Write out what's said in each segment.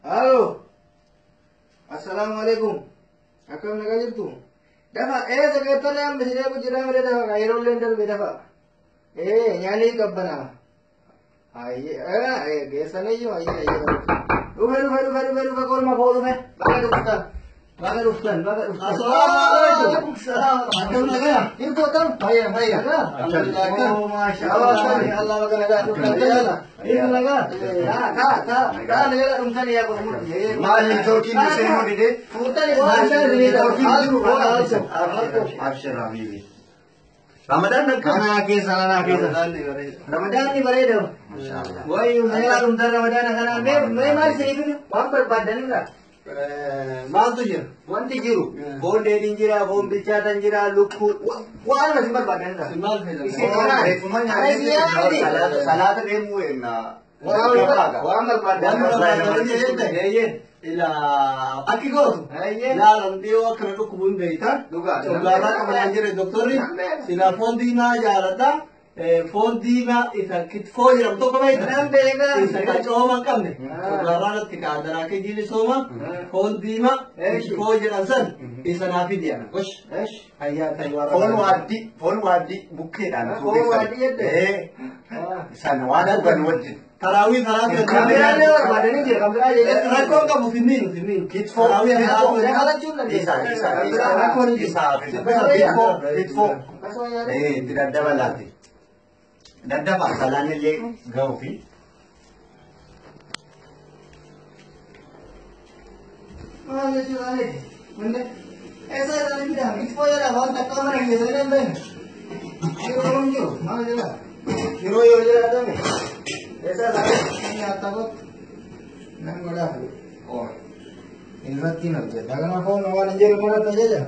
Halo. Assalamualaikum. Akam naga jirtu. Dafa sakatana am bisne ko jira mere dafa gairo lender be dafa. Nyali kabbana. Ai gesane yo ai. Rufa kol ma bolu me. Baga rustan. Assalamualaikum. Salam. Akam naga. Jirtu akam. Bhaiya. Alhamdulillah. Oh masyaallah. Allah baga naga. Ini naga. Ka naga rumsan ya ko. Mali joki musemo dide. Abshir habibi. Ramadan Ramadan ni bare do. Masyaallah. Woi saya rumsan Ramadan kana me mari sini bumper badan enggak. Mal tujir. Wanti jiru. Bon dedin jira, bon bichatan jira, lukku. Wah masih badan enggak. Mal Salat demu enna. Wah badan. Ila akiko la randio akko kubun deita gara kamanjere doktori sila fondina jarata fondina ita kit foyram to kamay isa ka choma kamne gara tikadara ke jili soma fondina foyram san isa nafi dia kosh ayya taywara fon wadi bukke dan Fon wadi yedde. san wada ban wadi Tarawih Kamera ni orang badan ni je, kamera je. Rakon kamu finin. Kit for tarawih Kalau cuma bisa. Tidak ada balati. Tidak ada masalahnya le gaufi. Mana cuma ni, mana? Esa ni dah. Itu pun ada orang tak kamera ni, saya nampak. Ini orang tu, mana dia? Hero yo je ada ni. ऐसा नहीं आता वो नहीं बड़ा है और इनका तीन होते हैं दागना फोन हमारे निजे रुपये तो जा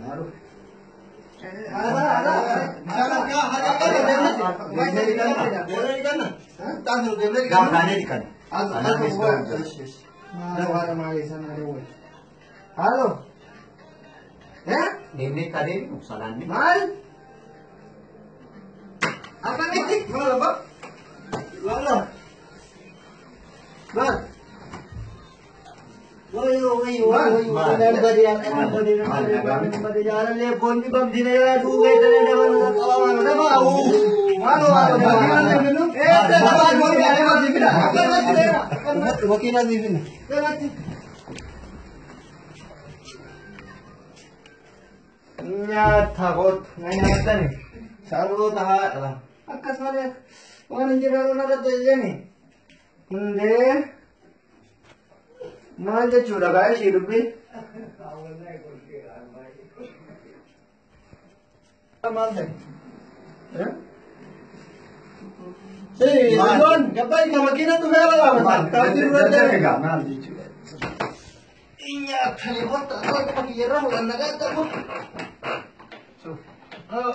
मारो Halo, ya? Ini tadi kesalahan ini. Mal? Apa nih? Mana Pak? Mana? Mal? Woi. Mana bari akan bari jalan le phone di bam dine ya du gay tane ne bana kawan na ba u mano wakila dibin nyata got nyata nih saru taha akas mare wan jira na da jeni kunde mal de chura gaya shirupi mal de John, kapag kamagina to kaya wala man. Inya, kalimutan ako, pag-ira mo, ang nagata mo.